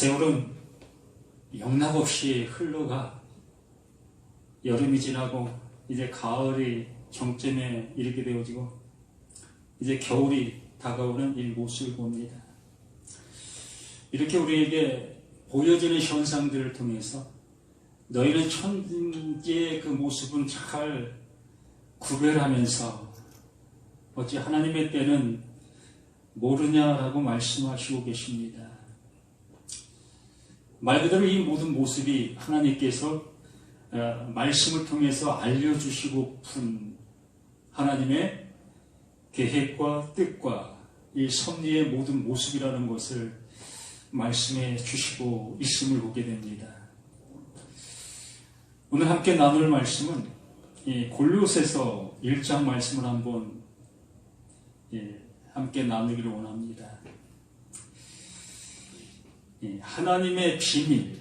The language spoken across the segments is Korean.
세월은 영락없이 흘러가 여름이 지나고 이제 가을이 정점에 이르게 되어지고 이제 겨울이 다가오는 이 모습을 봅니다. 이렇게 우리에게 보여지는 현상들을 통해서 너희는 천지의 그 모습은 잘 구별하면서 어찌 하나님의 때는 모르냐라고 말씀하시고 계십니다. 말 그대로 이 모든 모습이 하나님께서 말씀을 통해서 알려주시고픈 하나님의 계획과 뜻과 이 섭리의 모든 모습이라는 것을 말씀해 주시고 있음을 보게 됩니다. 오늘 함께 나눌 말씀은 이 골로새서 1장 말씀을 한번 함께 나누기를 원합니다. 하나님의 비밀,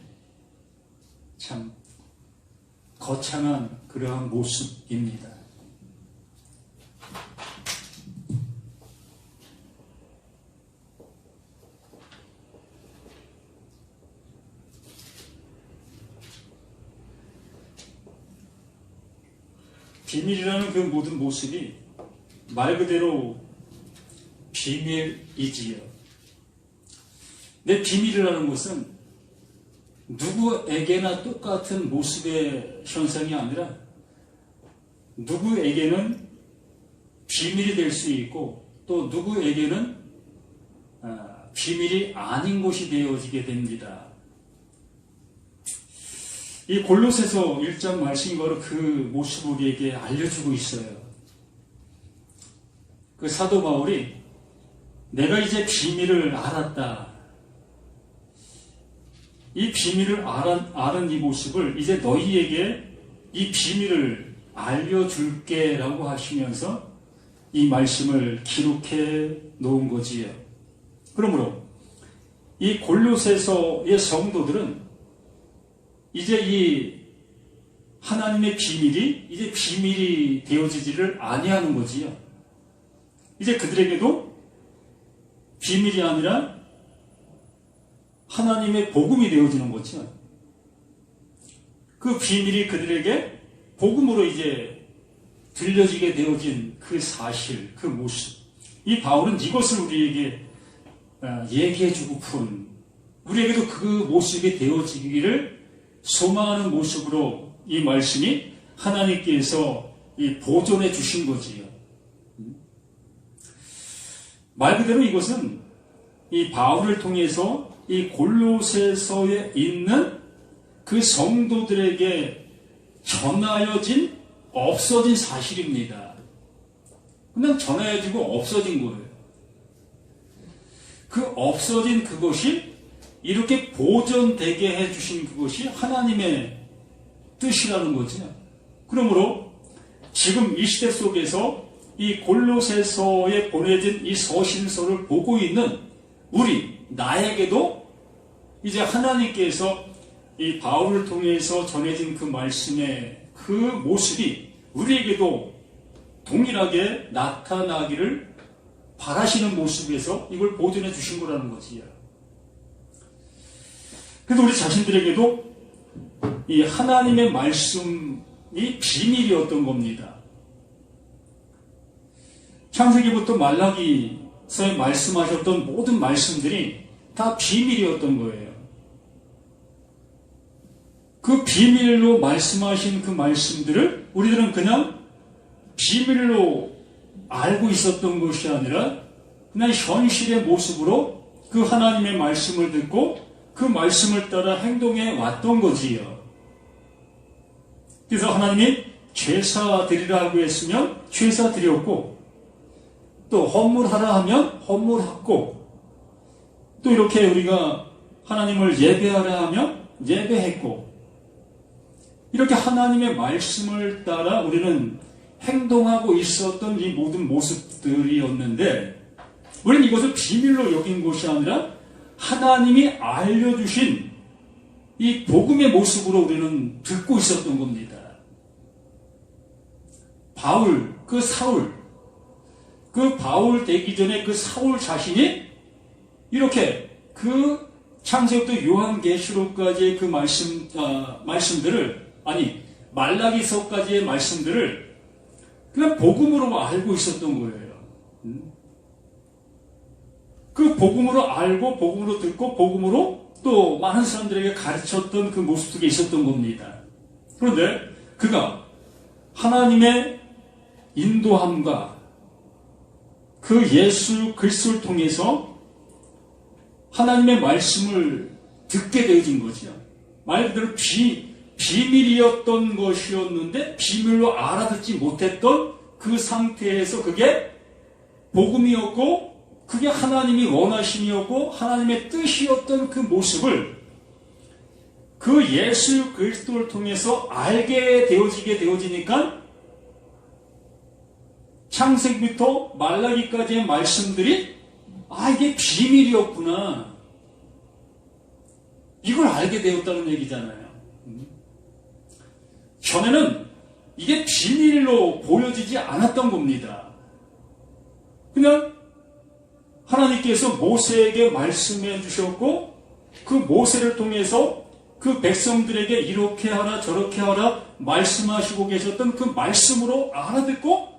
참 거창한 그러한 모습입니다. 비밀이라는 그 모든 모습이 말 그대로 비밀이지요. 내 비밀이라는 것은 누구에게나 똑같은 모습의 현상이 아니라 누구에게는 비밀이 될 수 있고 또 누구에게는 비밀이 아닌 것이 되어지게 됩니다. 이 골로새서 1장 말씀이 바로 그 모습을 우리에게 알려주고 있어요. 그 사도 바울이 내가 이제 비밀을 알았다. 이 비밀을 아는 이 모습을 이제 너희에게 이 비밀을 알려줄게 라고 하시면서 이 말씀을 기록해 놓은 거지요. 그러므로 이 골로새서의 성도들은 이제 이 하나님의 비밀이 이제 비밀이 되어지지를 아니하는 거지요. 이제 그들에게도 비밀이 아니라 하나님의 복음이 되어지는 거죠. 그 비밀이 그들에게 복음으로 이제 들려지게 되어진 그 사실, 그 모습. 이 바울은 이것을 우리에게 얘기해주고픈 우리에게도 그 모습이 되어지기를 소망하는 모습으로 이 말씀이 하나님께서 이 보존해 주신 거지요. 말 그대로 이것은 이 바울을 통해서 이 골로새서에 있는 그 성도들에게 전하여진 없어진 사실입니다. 그냥 전하여지고 없어진 거예요. 그 없어진 그것이 이렇게 보존되게 해주신 그것이 하나님의 뜻이라는 거죠. 그러므로 지금 이 시대 속에서 이 골로새서에 보내진 이 서신서를 보고 있는 나에게도 이제 하나님께서 이 바울을 통해서 전해진 그 말씀의 그 모습이 우리에게도 동일하게 나타나기를 바라시는 모습에서 이걸 보존해 주신 거라는 거지요. 그래서 우리 자신들에게도 이 하나님의 말씀이 비밀이었던 겁니다. 창세기부터 말라기서에 말씀하셨던 모든 말씀들이 다 비밀이었던 거예요. 그 비밀로 말씀하신 그 말씀들을 우리들은 그냥 비밀로 알고 있었던 것이 아니라 그냥 현실의 모습으로 그 하나님의 말씀을 듣고 그 말씀을 따라 행동해 왔던 거지요. 그래서 하나님이 제사 드리라고 했으면 제사 드렸고 또 헌물하라 하면 헌물했고 또 이렇게 우리가 하나님을 예배하라 하면 예배했고 이렇게 하나님의 말씀을 따라 우리는 행동하고 있었던 이 모든 모습들이었는데 우리는 이것을 비밀로 여긴 것이 아니라 하나님이 알려주신 이 복음의 모습으로 우리는 듣고 있었던 겁니다. 바울, 그 바울 되기 전에 그 사울 자신이 이렇게 그 창세기부터 요한계시록까지의 그 말씀들을, 아니 말라기서까지의 말씀들을 그냥 복음으로 알고 있었던 거예요. 그 복음으로 알고 복음으로 듣고 복음으로 또 많은 사람들에게 가르쳤던 그 모습 속에 있었던 겁니다. 그런데 그가 하나님의 인도함과 그 예수 그리스도를 통해서 하나님의 말씀을 듣게 되어진 거죠. 말 그대로 비밀이었던 것이었는데 비밀로 알아듣지 못했던 그 상태에서 그게 복음이었고 그게 하나님이 원하심이었고 하나님의 뜻이었던 그 모습을 그 예수 그리스도를 통해서 알게 되어지니까 창세기부터 말라기까지의 말씀들이 이게 비밀이었구나. 이걸 알게 되었다는 얘기잖아요. 전에는 이게 비밀로 보여지지 않았던 겁니다. 그냥 하나님께서 모세에게 말씀해 주셨고 그 모세를 통해서 그 백성들에게 이렇게 하라 저렇게 하라 말씀하시고 계셨던 그 말씀으로 알아듣고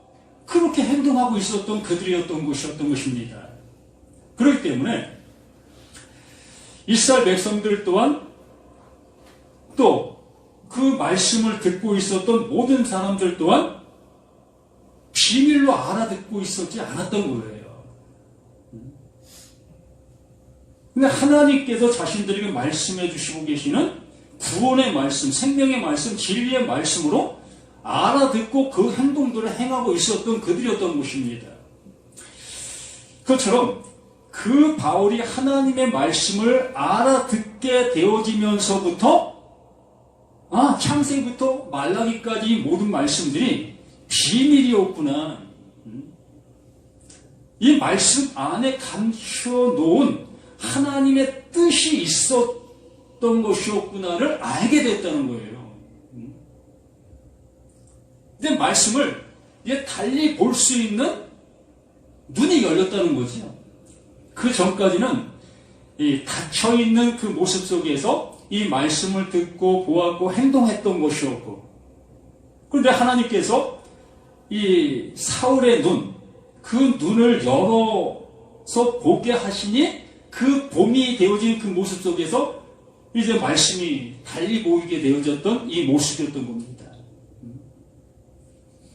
그렇게 행동하고 있었던 그들이었던 것입니다. 그렇기 때문에 이스라엘 백성들 또한 또 그 말씀을 듣고 있었던 모든 사람들 또한 비밀로 알아듣고 있었지 않았던 거예요. 근데 하나님께서 자신들에게 말씀해 주시고 계시는 구원의 말씀, 생명의 말씀, 진리의 말씀으로 알아듣고 그 행동들을 행하고 있었던 그들이었던 것입니다. 그것처럼 그 바울이 하나님의 말씀을 알아듣게 되어지면서부터 창세기부터 말라기까지 모든 말씀들이 비밀이었구나. 이 말씀 안에 감춰놓은 하나님의 뜻이 있었던 것이었구나를 알게 됐다는 거예요. 근데 말씀을 이제 달리 볼 수 있는 눈이 열렸다는 거죠. 그 전까지는 이 닫혀있는 그 모습 속에서 이 말씀을 듣고 보았고 행동했던 것이었고, 그런데 하나님께서 이 사울의 그 눈을 열어서 보게 하시니 그 봄이 되어진 그 모습 속에서 이제 말씀이 달리 보이게 되어졌던 이 모습이었던 겁니다.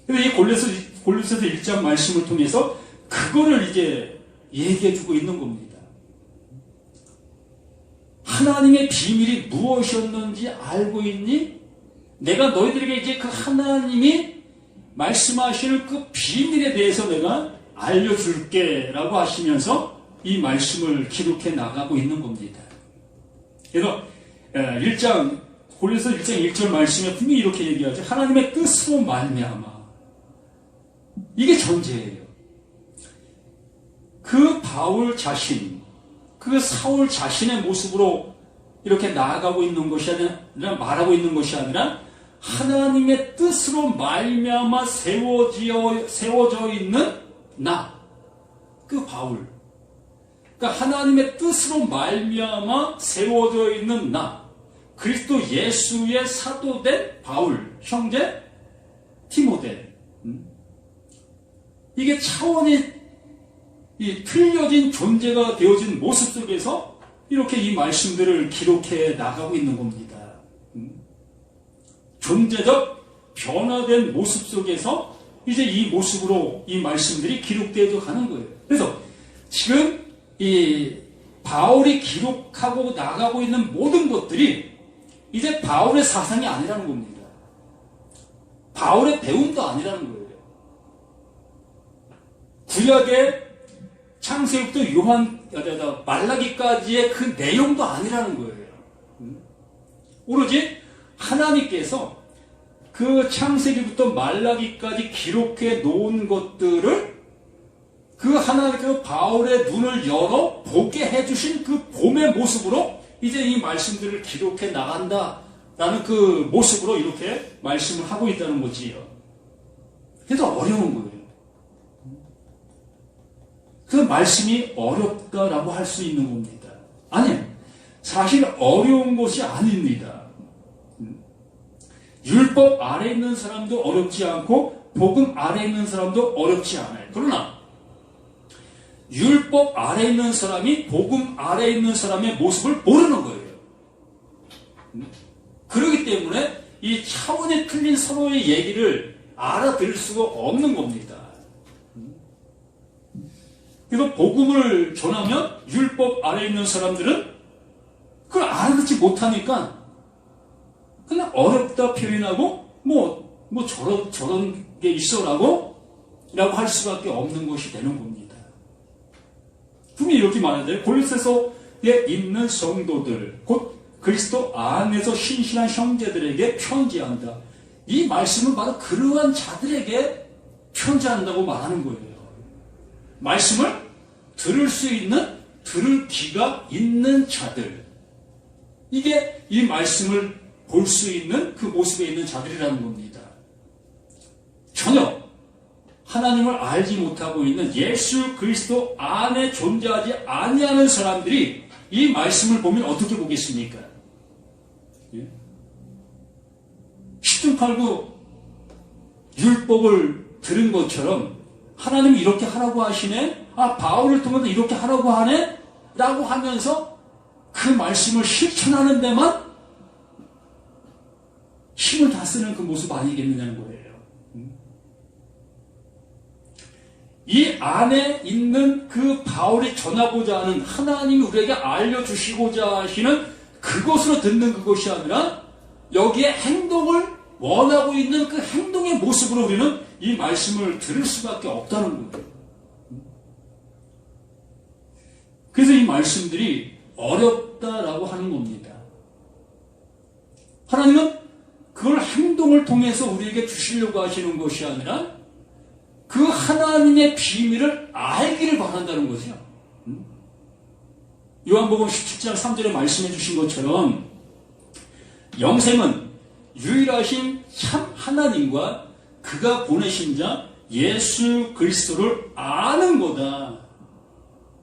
근데 이 골로새서 1장 말씀을 통해서 그거를 이제 얘기해주고 있는 겁니다. 하나님의 비밀이 무엇이었는지 알고 있니? 내가 너희들에게 이제 그 하나님이 말씀하시는 그 비밀에 대해서 내가 알려줄게 라고 하시면서 이 말씀을 기록해 나가고 있는 겁니다. 그래서 골로새 1장 1절 말씀에 분명히 이렇게 얘기하죠. 하나님의 뜻으로 말미암아. 이게 전제예요. 그 바울 자신, 그 사울 자신의 모습으로 이렇게 나아가고 있는 것이 아니라, 말하고 있는 것이 아니라 하나님의 뜻으로 말미암아 세워져 있는 나, 그 바울. 그러니까 하나님의 뜻으로 말미암아 세워져 있는 나, 그리스도 예수의 사도된 바울, 형제 디모데. 이게 차원이 틀려진 존재가 되어진 모습 속에서 이렇게 이 말씀들을 기록해 나가고 있는 겁니다. 존재적 변화된 모습 속에서 이제 이 모습으로 이 말씀들이 기록되어 가는 거예요. 그래서 지금 이 바울이 기록하고 나가고 있는 모든 것들이 이제 바울의 사상이 아니라는 겁니다. 바울의 배움도 아니라는 거예요. 구약의 창세기부터 말라기까지의 그 내용도 아니라는 거예요. 오로지 하나님께서 그 창세기부터 말라기까지 기록해 놓은 것들을 그 하나님께서 바울의 눈을 열어 보게 해주신 그 봄의 모습으로 이제 이 말씀들을 기록해 나간다라는 그 모습으로 이렇게 말씀을 하고 있다는 거지요. 그래도 어려운 거예요. 그 말씀이 어렵다라고 할 수 있는 겁니다. 아니에요. 사실 어려운 것이 아닙니다. 율법 아래 있는 사람도 어렵지 않고 복음 아래 있는 사람도 어렵지 않아요. 그러나 율법 아래 있는 사람이 복음 아래 있는 사람의 모습을 모르는 거예요. 그렇기 때문에 이 차원이 틀린 서로의 얘기를 알아들을 수가 없는 겁니다. 그래서 복음을 전하면 율법 아래 있는 사람들은 그걸 알아듣지 못하니까 그냥 어렵다 표현하고 저런 게 있어라고 할 수밖에 없는 것이 되는 겁니다. 분명히 이렇게 말하는데 골로새서에 있는 성도들 곧 그리스도 안에서 신실한 형제들에게 편지한다. 이 말씀은 바로 그러한 자들에게 편지한다고 말하는 거예요. 말씀을 들을 수 있는 들을 귀가 있는 자들, 이게 이 말씀을 볼 수 있는 그 모습에 있는 자들이라는 겁니다. 전혀 하나님을 알지 못하고 있는 예수 그리스도 안에 존재하지 아니하는 사람들이 이 말씀을 보면 어떻게 보겠습니까? 십중팔구 율법을 들은 것처럼 하나님이 이렇게 하라고 하시네? 바울을 통해서 이렇게 하라고 하네? 라고 하면서 그 말씀을 실천하는 데만 힘을 다 쓰는 그 모습 아니겠느냐는 거예요. 이 안에 있는 그 바울이 전하고자 하는 하나님이 우리에게 알려주시고자 하시는 그것으로 듣는 그것이 아니라 여기에 행동을 원하고 있는 그 행동의 모습으로 우리는 이 말씀을 들을 수밖에 없다는 거예요. 그래서 이 말씀들이 어렵다라고 하는 겁니다. 하나님은 그걸 행동을 통해서 우리에게 주시려고 하시는 것이 아니라 그 하나님의 비밀을 알기를 바란다는 거죠. 요한복음 17장 3절에 말씀해 주신 것처럼 영생은 유일하신 참 하나님과 그가 보내신 자 예수 그리스도를 아는 거다.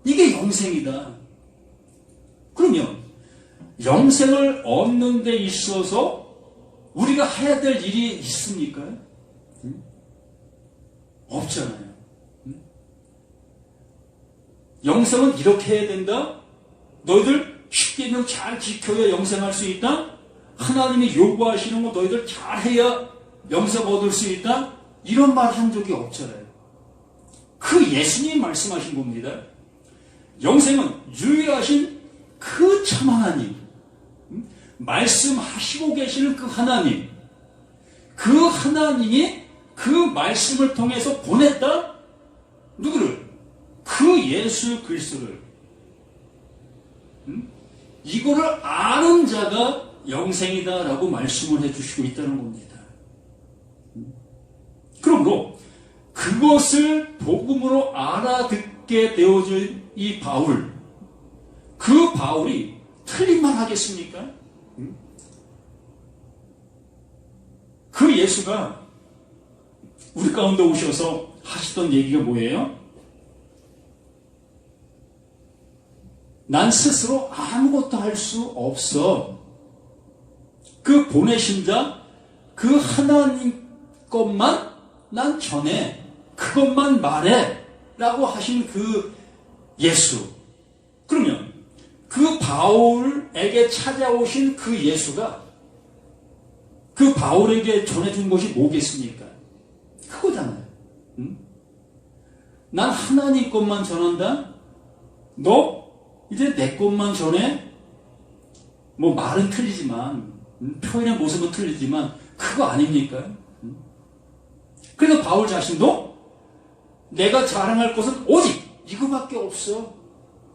이게 영생이다. 그러면 영생을 얻는 데 있어서 우리가 해야 될 일이 있습니까? 없잖아요. 영생은 이렇게 해야 된다? 너희들 십계명 잘 지켜야 영생할 수 있다? 하나님이 요구하시는 거 너희들 잘해야 영생 얻을 수 있다? 이런 말 한 적이 없잖아요. 그 예수님이 말씀하신 겁니다. 영생은 유일하신 그 참 하나님, 말씀하시고 계시는 그 하나님, 그 하나님이 그 말씀을 통해서 보냈다? 누구를? 그 예수 그리스도를. 이거를 아는 자가 영생이다라고 말씀을 해주시고 있다는 겁니다. 그러므로 그것을 복음으로 알아듣게 되어진 이 바울, 그 바울이 틀린 말 하겠습니까? 그 예수가 우리 가운데 오셔서 하시던 얘기가 뭐예요? 난 스스로 아무것도 할 수 없어. 그 보내신 자, 그 하나님 것만 난 전해. 그것만 말해. 라고 하신 그 예수. 그러면 그 바울에게 찾아오신 그 예수가 그 바울에게 전해준 것이 뭐겠습니까? 그거잖아요. 난 하나님 것만 전한다? 너 이제 내 것만 전해? 말은 틀리지만, 표현의 모습은 틀리지만, 그거 아닙니까? 그래서 바울 자신도 내가 자랑할 것은 오직 이거밖에 없어.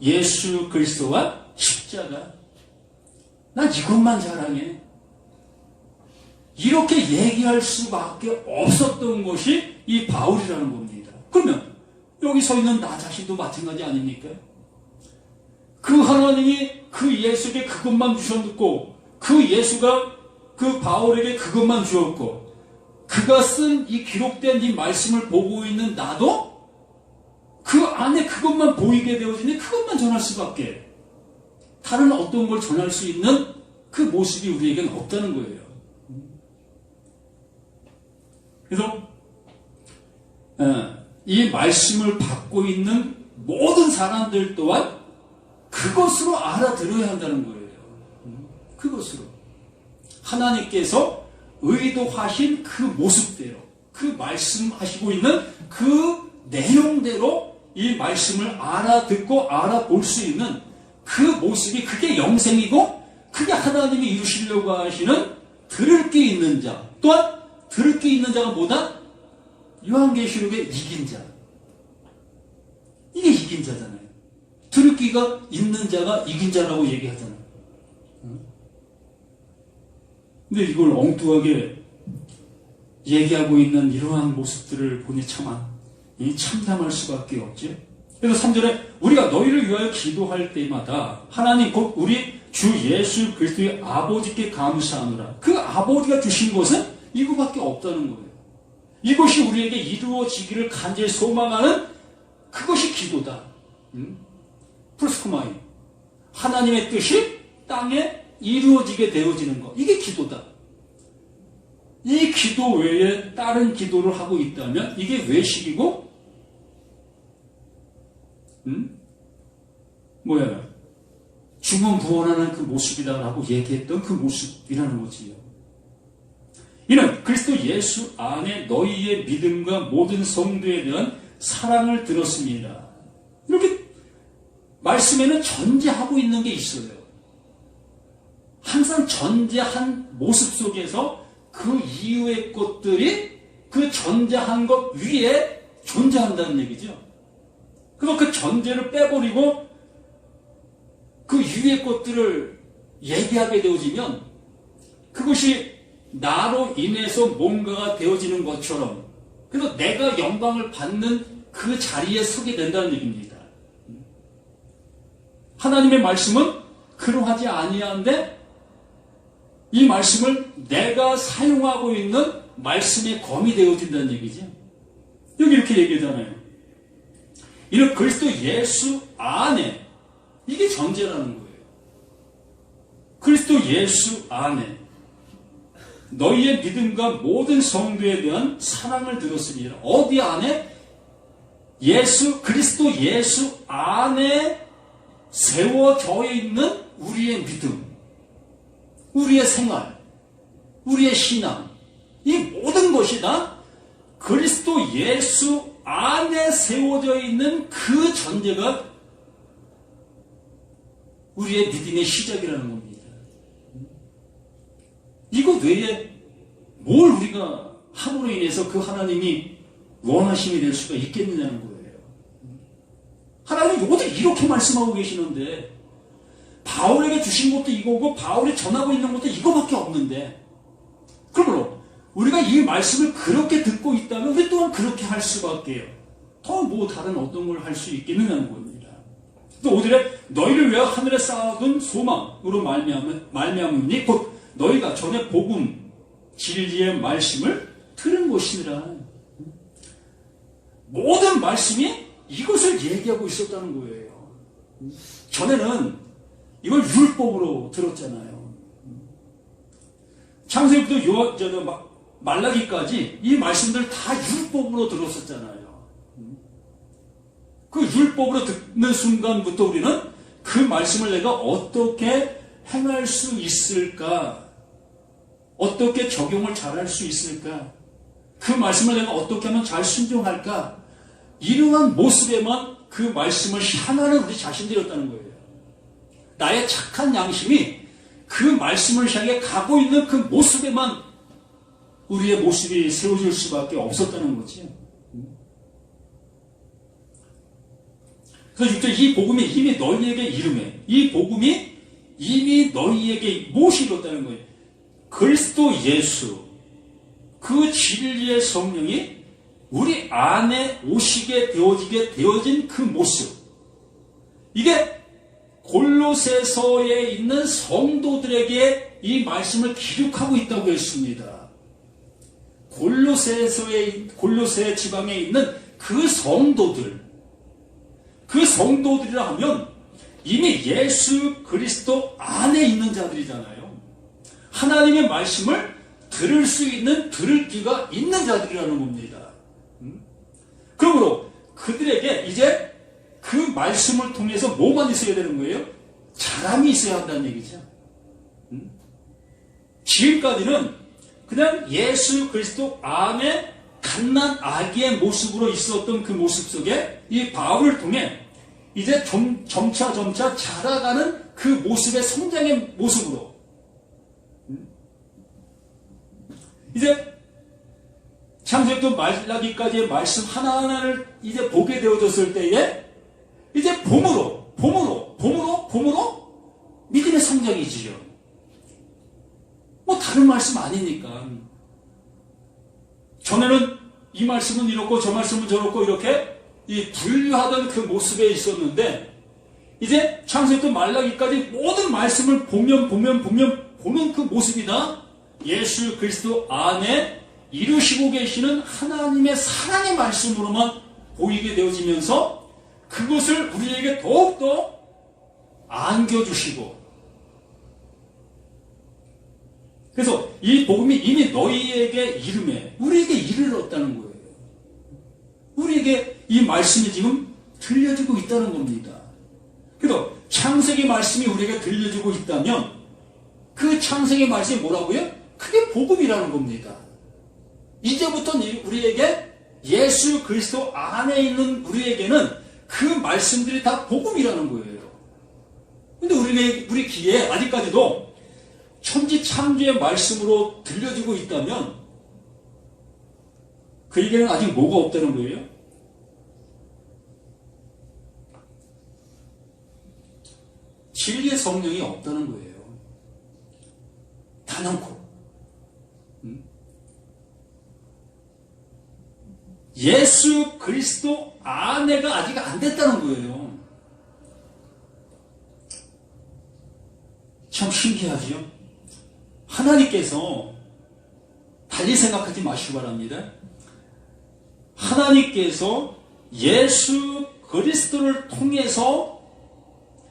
예수 그리스도와 십자가. 난 이것만 자랑해. 이렇게 얘기할 수밖에 없었던 것이 이 바울이라는 겁니다. 그러면 여기 서 있는 나 자신도 마찬가지 아닙니까? 그 하나님이 그 예수에게 그것만 주셨고, 그 예수가 그 바울에게 그것만 주었고, 그가 쓴 이 기록된 이 말씀을 보고 있는 나도 그 안에 그것만 보이게 되어지니 그것만 전할 수밖에. 다른 어떤 걸 전할 수 있는 그 모습이 우리에게는 없다는 거예요. 그래서 이 말씀을 받고 있는 모든 사람들 또한 그것으로 알아들어야 한다는 거예요. 그것으로 하나님께서 의도하신 그 모습대로, 그 말씀하시고 있는 그 내용대로 이 말씀을 알아듣고 알아볼 수 있는 그 모습이, 그게 영생이고 그게 하나님이 이루시려고 하시는 들을 게 있는 자, 또한 들을 게 있는 자가 뭐다? 요한계시록의 이긴 자. 이게 이긴 자잖아요. 들을 귀가 있는 자가 이긴 자라고 얘기하잖아요. 근데 이걸 엉뚱하게 얘기하고 있는 이러한 모습들을 보니 참담할 수밖에 없지. 그래서 3절에 우리가 너희를 위하여 기도할 때마다 하나님 곧 우리 주 예수 그리스도의 아버지께 감사하노라. 그 아버지가 주신 것은 이거밖에 없다는 거예요. 이것이 우리에게 이루어지기를 간절히 소망하는 그것이 기도다. 프로스코마이. 하나님의 뜻이 땅에 이루어지게 되어지는 것. 이게 기도다. 이 기도 외에 다른 기도를 하고 있다면 이게 외식이고 중언부언하는 그 모습이다라고 얘기했던 그 모습이라는 거지요. 이는 그리스도 예수 안에 너희의 믿음과 모든 성도에 대한 사랑을 들었습니다. 이렇게 말씀에는 전제하고 있는 게 있어요. 항상 전제한 모습 속에서 그 이후의 것들이 그 전제한 것 위에 존재한다는 얘기죠. 그래서 그 전제를 빼버리고 그 위의 것들을 얘기하게 되어지면 그것이 나로 인해서 뭔가가 되어지는 것처럼, 그래서 내가 영광을 받는 그 자리에 서게 된다는 얘기입니다. 하나님의 말씀은 그러하지 아니한데 이 말씀을 내가 사용하고 있는 말씀의 검이 되어진다는 얘기죠. 여기 이렇게 얘기하잖아요. 이는 그리스도 예수 안에, 이게 전제라는 거예요. 그리스도 예수 안에 너희의 믿음과 모든 성도에 대한 사랑을 들었습니다. 어디 안에? 그리스도 예수 안에 세워져 있는 우리의 믿음, 우리의 생활, 우리의 신앙, 이 모든 것이 다 그리스도 예수 안에 세워져 있는 그 전제가 우리의 믿음의 시작이라는 겁니다. 이것 외에 뭘 우리가 함으로 인해서 그 하나님이 원하심이 될 수가 있겠느냐는 거예요. 하나님이 어디 이렇게 말씀하고 계시는데, 바울에게 주신 것도 이거고 바울이 전하고 있는 것도 이거밖에 없는데, 그러므로 우리가 이 말씀을 그렇게 듣고 있다면 우리 또한 그렇게 할 수밖에요. 더 뭐 다른 어떤 걸 할 수 있겠느냐는 겁니다. 또 5절에 너희를 위하여 하늘에 쌓아둔 소망으로 말미암으니 곧 너희가 전에 복음 진리의 말씀을 들은 것이니라. 모든 말씀이 이것을 얘기하고 있었다는 거예요. 전에는 이걸 율법으로 들었잖아요. 창세기부터 말라기까지 이 말씀들 다 율법으로 들었었잖아요. 그 율법으로 듣는 순간부터 우리는 그 말씀을 내가 어떻게 행할 수 있을까? 어떻게 적용을 잘할 수 있을까? 그 말씀을 내가 어떻게 하면 잘 순종할까? 이러한 모습에만 그 말씀을 향하는 우리 자신들이었다는 거예요. 나의 착한 양심이 그 말씀을 향해 가고 있는 그 모습에만 우리의 모습이 세워질 수밖에 없었다는 거지. 그래서 6절 이 복음이 이미 너희에게 이름해. 이 복음이 이미 너희에게 무엇이 이뤘다는 거예요? 그리스도 예수, 그 진리의 성령이 우리 안에 오시게 되어진 그 모습. 이게 골로새서에 있는 성도들에게 이 말씀을 기록하고 있다고 했습니다. 골로새 지방에 있는 그 성도들이라 하면 이미 예수 그리스도 안에 있는 자들이잖아요. 하나님의 말씀을 들을 수 있는 들을 귀가 있는 자들이라는 겁니다. 그러므로 그들에게 이제 그 말씀을 통해서 뭐만 있어야 되는 거예요? 자랑이 있어야 한다는 얘기죠. 지금까지는 그냥 예수 그리스도 안에 갓난 아기의 모습으로 있었던 그 모습 속에 이 바울을 통해 이제 점차 자라가는 그 모습의 성장의 모습으로 이제 창세기부터 말라기까지의 말씀 하나하나를 이제 보게 되어졌을 때에 이제 봄으로 믿음의 성장이지요. 뭐 다른 말씀 아니니까. 전에는 이 말씀은 이렇고 저 말씀은 저렇고 이렇게 이 분류하던 그 모습에 있었는데 이제 창세기부터 말라기까지 모든 말씀을 보면 그 모습이다. 예수 그리스도 안에 이루시고 계시는 하나님의 사랑의 말씀으로만 보이게 되어지면서 그것을 우리에게 더욱더 안겨주시고 그래서 이 복음이 이미 너희에게 이름에 우리에게 이르렀다는 거예요. 우리에게 이 말씀이 지금 들려지고 있다는 겁니다. 그래서 창세기 말씀이 우리에게 들려지고 있다면 그 창세기 말씀이 뭐라고요? 그게 복음이라는 겁니다. 이제부터 우리에게 예수 그리스도 안에 있는 우리에게는 그 말씀들이 다 복음이라는 거예요. 근데 우리 귀에 아직까지도 천지 창조의 말씀으로 들려지고 있다면 그에게는 아직 뭐가 없다는 거예요? 진리의 성령이 없다는 거예요. 단언코. 예수 그리스도 안에가 아직 안 됐다는 거예요. 참 신기하지요? 하나님께서 달리 생각하지 마시기 바랍니다. 하나님께서 예수 그리스도를 통해서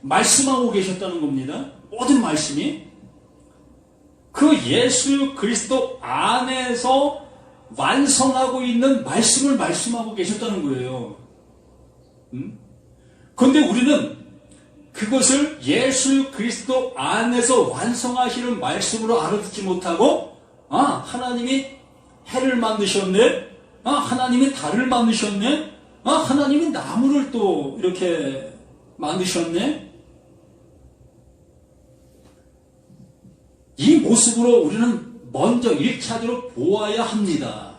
말씀하고 계셨다는 겁니다. 모든 말씀이 그 예수 그리스도 안에서 완성하고 있는 말씀을 말씀하고 계셨다는 거예요. 그런데 우리는 그것을 예수 그리스도 안에서 완성하시는 말씀으로 알아듣지 못하고 하나님이 해를 만드셨네, 하나님이 달을 만드셨네, 하나님이 나무를 또 이렇게 만드셨네. 이 모습으로 우리는 먼저 1차적으로 보아야 합니다.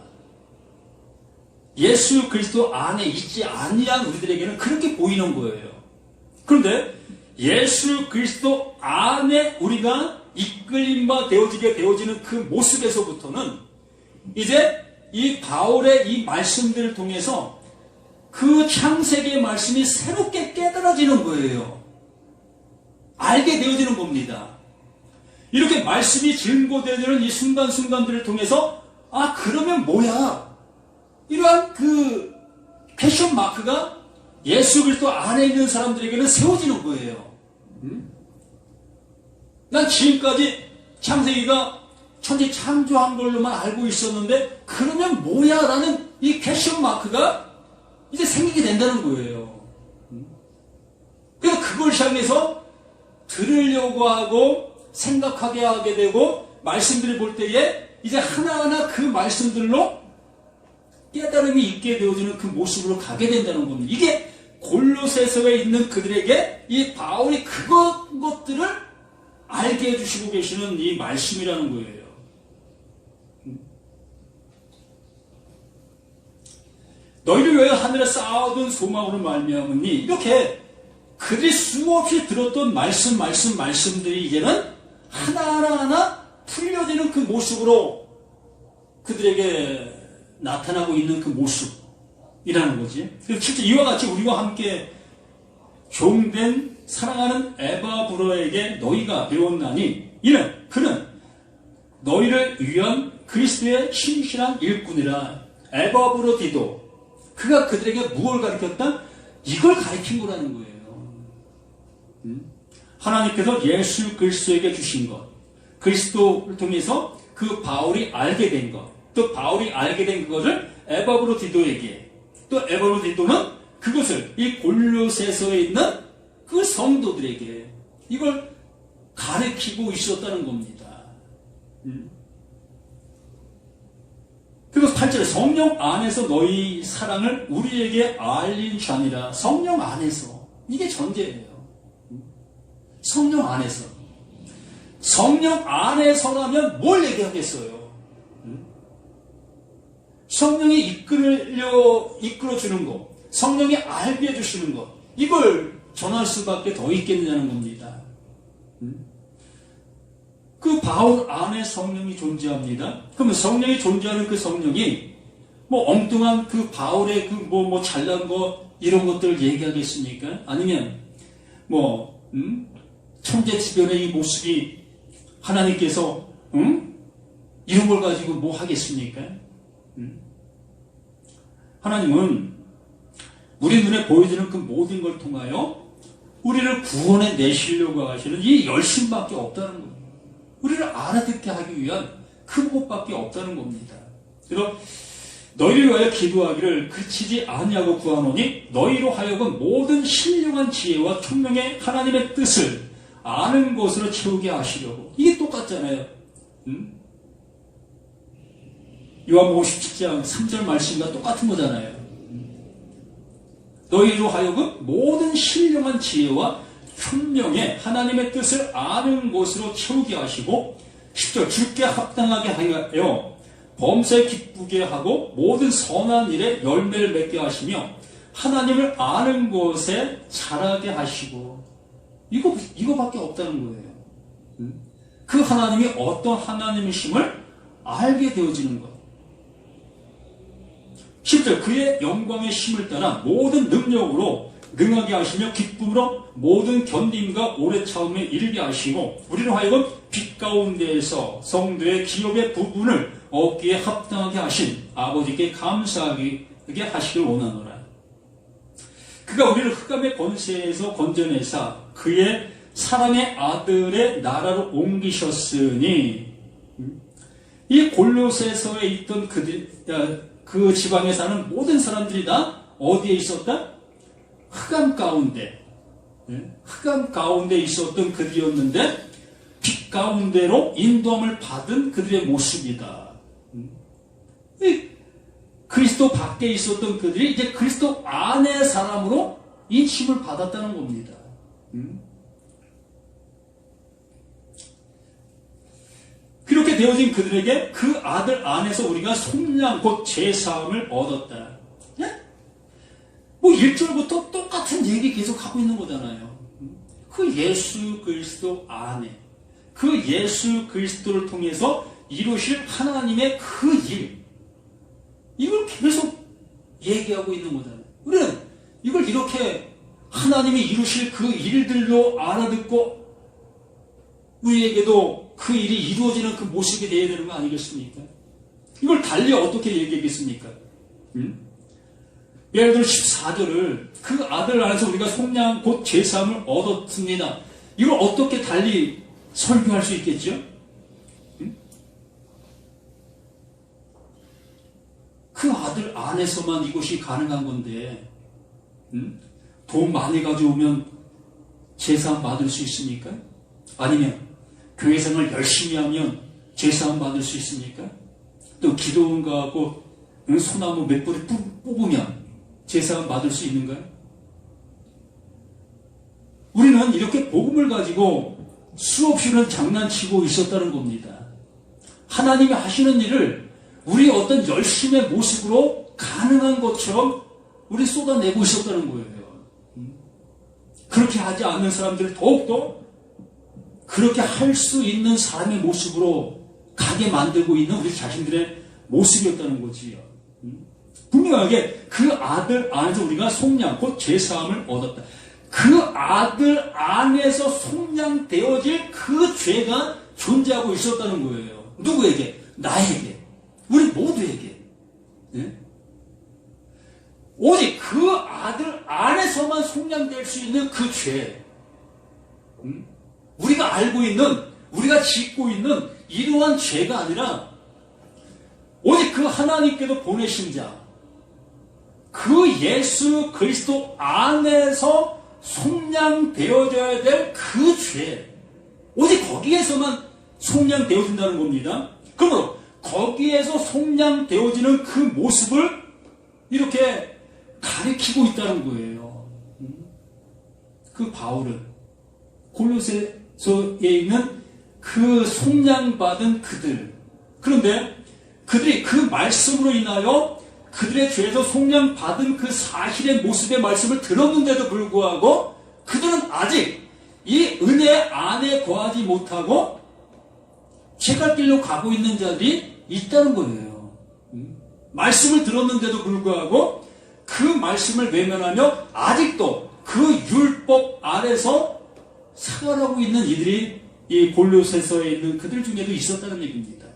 예수 그리스도 안에 있지 아니한 우리들에게는 그렇게 보이는 거예요. 그런데 예수 그리스도 안에 우리가 이끌림바 되어지는 그 모습에서부터는 이제 이 바울의 이 말씀들을 통해서 그 창세기의 말씀이 새롭게 깨달아지는 거예요. 알게 되어지는 겁니다. 이렇게 말씀이 증거되는 이 순간순간들을 통해서 그러면 뭐야? 이러한 그 패션 마크가 예수 그리스도 안에 있는 사람들에게는 세워지는 거예요. 난 지금까지 창세기가 천지 창조한 걸로만 알고 있었는데 그러면 뭐야? 라는 이 패션 마크가 이제 생기게 된다는 거예요. 그래서 그걸 향해서 들으려고 하고 생각하게 하게 되고 말씀들을 볼 때에 이제 하나하나 그 말씀들로 깨달음이 있게 되어지는 그 모습으로 가게 된다는 겁니다. 이게 골로새서에 있는 그들에게 이 바울이 그것들을 알게 해주시고 계시는 이 말씀이라는 거예요. 너희를 위하여 하늘에 쌓아둔 소망으로 말미암으니 이렇게 그들이 수없이 들었던 말씀들이 이제는 하나하나 풀려지는 그 모습으로 그들에게 나타나고 있는 그 모습이라는 거지. 그래서 실제 이와 같이 우리와 함께 종된 사랑하는 에바브로에게 너희가 배웠나니 그는 너희를 위한 그리스도의 신실한 일꾼이라. 에바브로 디도 그가 그들에게 무엇을 가르쳤다? 이걸 가르친 거라는 거예요. 하나님께서 예수 그리스도에게 주신 것, 그리스도를 통해서 그 바울이 알게 된 것, 또 바울이 알게 된 그것을 에바브로디도에게, 또 에바브로디도는 그것을 이 골로새서에 있는 그 성도들에게 이걸 가르치고 있었다는 겁니다. 그리고 8절에 성령 안에서 너희 사랑을 우리에게 알린 자니라. 성령 안에서. 이게 전제예요. 성령 안에서. 성령 안에서라면 뭘 얘기하겠어요? 성령이 이끌어주는 것, 성령이 알게 해주시는 것, 이걸 전할 수밖에 더 있겠느냐는 겁니다. 그 바울 안에 성령이 존재합니다. 그러면 성령이 존재하는 그 성령이 뭐 엉뚱한 그 바울의 그 뭐 잘난 거 이런 것들을 얘기하겠습니까? 아니면 뭐 천재 지변의 이 모습이 하나님께서 이런 걸 가지고 뭐 하겠습니까? 하나님은 우리 눈에 보여지는 그 모든 걸 통하여 우리를 구원해 내시려고 하시는 이 열심밖에 없다는 겁니다. 우리를 알아듣게 하기 위한 그것밖에 없다는 겁니다. 그래서 너희를 위하여 기도하기를 그치지 아니하고 구하노니 너희로 하여금 모든 신령한 지혜와 총명의 하나님의 뜻을 아는 것으로 채우게 하시려고. 이게 똑같잖아요. 요한복음 17장 3절 말씀과 똑같은 거잖아요. 너희로 하여금 모든 신령한 지혜와 총명의 하나님의 뜻을 아는 것으로 채우게 하시고 10절 주께 합당하게 하여 범사에 기쁘게 하고 모든 선한 일에 열매를 맺게 하시며 하나님을 아는 것에 자라게 하시고. 이거밖에 없다는 거예요. 그 하나님이 어떤 하나님이심을 알게 되어지는 것. 10절 그의 영광의 심을 따라 모든 능력으로 능하게 하시며 기쁨으로 모든 견딤과 오래 참음에 이르게 하시고 우리는 하여금 빛 가운데에서 성도의 기업의 부분을 얻기에 합당하게 하신 아버지께 감사하게 하시길 원하노라. 그가 우리를 흑암의 권세에서 건져내사 그의 사랑의 아들의 나라로 옮기셨으니. 이 골로새서에 있던 그 지방에 사는 모든 사람들이 다 어디에 있었다? 흑암 가운데. 흑암 가운데 있었던 그들이었는데 빛 가운데로 인도함을 받은 그들의 모습이다. 그리스도 밖에 있었던 그들이 이제 그리스도 안의 사람으로 인침을 받았다는 겁니다. 그렇게 되어진 그들에게 그 아들 안에서 우리가 속량 곧 제사함을 얻었다. 뭐 1절부터 똑같은 얘기 계속 하고 있는 거잖아요. 그 예수 그리스도 안에 그 예수 그리스도를 통해서 이루실 하나님의 그 일, 이걸 계속 얘기하고 있는 거잖아요. 우리는 이걸 이렇게 하나님이 이루실 그 일들로 알아듣고 우리에게도 그 일이 이루어지는 그 모습이 되어야 되는 거 아니겠습니까? 이걸 달리 어떻게 얘기하겠습니까? 예를 들어 14절을 그 아들 안에서 우리가 속량 곧 제사함을 얻었습니다. 이걸 어떻게 달리 설교할 수 있겠죠? 그 아들 안에서만 이것이 가능한 건데 돈 많이 가져오면 제사함 받을 수 있습니까? 아니면 교회생활 열심히 하면 제사함 받을 수 있습니까? 또 기도원가하고 소나무 몇 뿌리 뽑으면 제사함 받을 수 있는가요? 우리는 이렇게 복음을 가지고 수없이는 장난치고 있었다는 겁니다. 하나님이 하시는 일을 우리 어떤 열심의 모습으로 가능한 것처럼 우리 쏟아내고 있었다는 거예요. 그렇게 하지 않는 사람들을 더욱더 그렇게 할 수 있는 사람의 모습으로 가게 만들고 있는 우리 자신들의 모습이었다는 거지요. 분명하게 그 아들 안에서 우리가 속량 곧 제사함을 얻었다. 그 아들 안에서 속량되어질 그 죄가 존재하고 있었다는 거예요. 누구에게? 나에게. 우리 모두에게. 네? 오직 그 아들 안에서만 속량될 수 있는 그 죄. 우리가 알고 있는, 우리가 짓고 있는 이러한 죄가 아니라 오직 그 하나님께서 보내신 자, 그 예수 그리스도 안에서 속량되어져야 될 그 죄, 오직 거기에서만 속량되어진다는 겁니다. 그러므로 거기에서 속량되어지는 그 모습을 이렇게 가리키고 있다는 거예요. 그 바울은 골로새서에 있는 그 속량받은 그들, 그런데 그들이 그 말씀으로 인하여 그들의 죄에서 속량받은 그 사실의 모습의 말씀을 들었는데도 불구하고 그들은 아직 이 은혜 안에 거하지 못하고 죄갈 길로 가고 있는 자들이 있다는 거예요. 말씀을 들었는데도 불구하고 그 말씀을 외면하며 아직도 그 율법 아래서 살아가고 있는 이들이 이 골로새서에 있는 그들 중에도 있었다는 얘기입니다.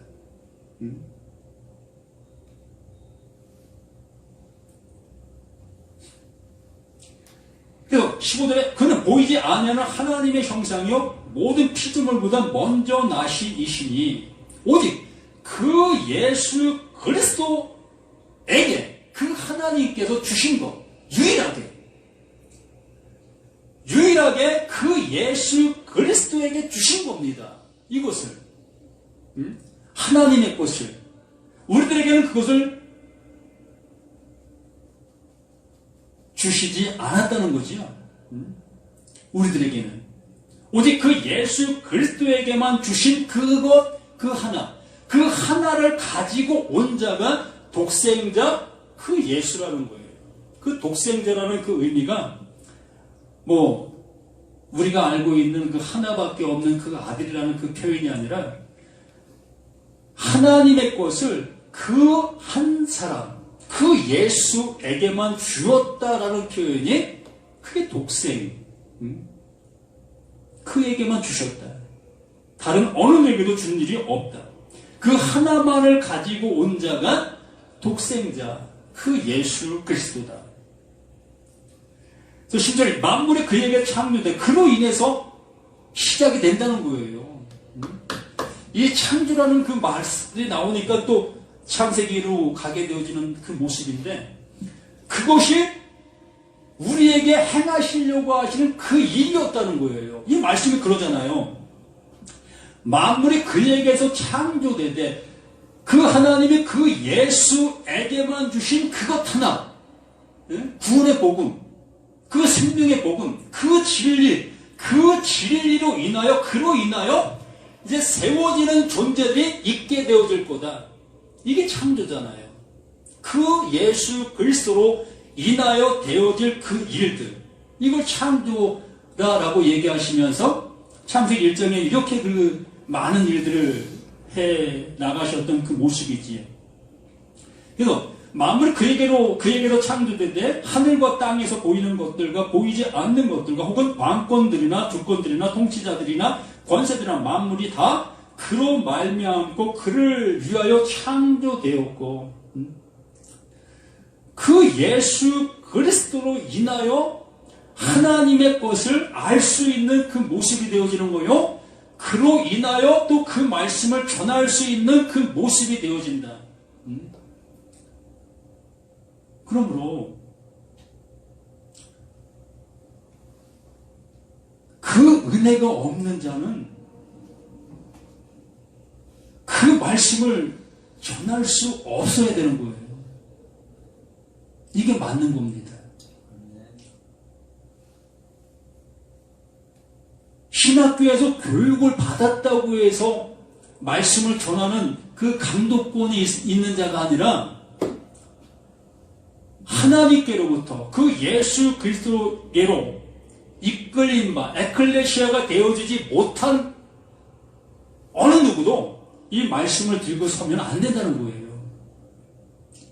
그래서 15절에 그는 보이지 아니하는 하나님의 형상이요 모든 피조물보다 먼저 나시이시니 오직 그 예수 그리스도에게 그 하나님께서 주신 것, 유일하게 그 예수 그리스도에게 주신 겁니다. 이것을 하나님의 것을 우리들에게는 그것을 주시지 않았다는 거죠. 우리들에게는 오직 그 예수 그리스도에게만 주신 그것, 그 하나를 가지고 온 자가 독생자 그 예수라는 거예요. 그 독생자라는 그 의미가 우리가 알고 있는 그 하나밖에 없는 그 아들이라는 그 표현이 아니라 하나님의 것을 그 한 사람, 그 예수에게만 주었다라는 표현이 그게 독생, 그에게만 주셨다. 다른 어느 누구에게도 주는 일이 없다. 그 하나만을 가지고 온 자가 독생자, 그 예수 그리스도다. 그래서 10절에 만물이 그에게 창조돼 그로 인해서 시작이 된다는 거예요. 이 창조라는 그 말씀이 나오니까 또 창세기로 가게 되어지는 그 모습인데 그것이 우리에게 행하시려고 하시는 그 일이었다는 거예요. 이 말씀이 그러잖아요. 만물이 그에게서 창조되되 그 하나님이 그 예수에게만 주신 그것 하나, 구원의 복음, 그 생명의 복음, 그 진리로 인하여 그로 인하여 이제 세워지는 존재들이 있게 되어질 거다. 이게 창조잖아요. 그 예수 그리스도로 인하여 되어질 그 일들, 이걸 창조다라고 얘기하시면서 창세기 1장에 이렇게 그 많은 일들을 해 나가셨던 그 모습이지요. 그래서 만물이 그에게로 창조되되 하늘과 땅에서 보이는 것들과 보이지 않는 것들과 혹은 왕권들이나 주권들이나 통치자들이나 권세들이나 만물이 다 그로 말미암고 그를 위하여 창조되었고 그 예수 그리스도로 인하여 하나님의 것을 알 수 있는 그 모습이 되어지는 거요. 그로 인하여 또 그 말씀을 전할 수 있는 그 모습이 되어진다. 그러므로 그 은혜가 없는 자는 그 말씀을 전할 수 없어야 되는 거예요. 이게 맞는 겁니다. 신학교에서 교육을 받았다고 해서 말씀을 전하는 그 감독권이 있는 자가 아니라 하나님께로부터 그 예수 그리스도께로 이끌린 바 에클레시아가 되어지지 못한 어느 누구도 이 말씀을 들고 서면 안 된다는 거예요.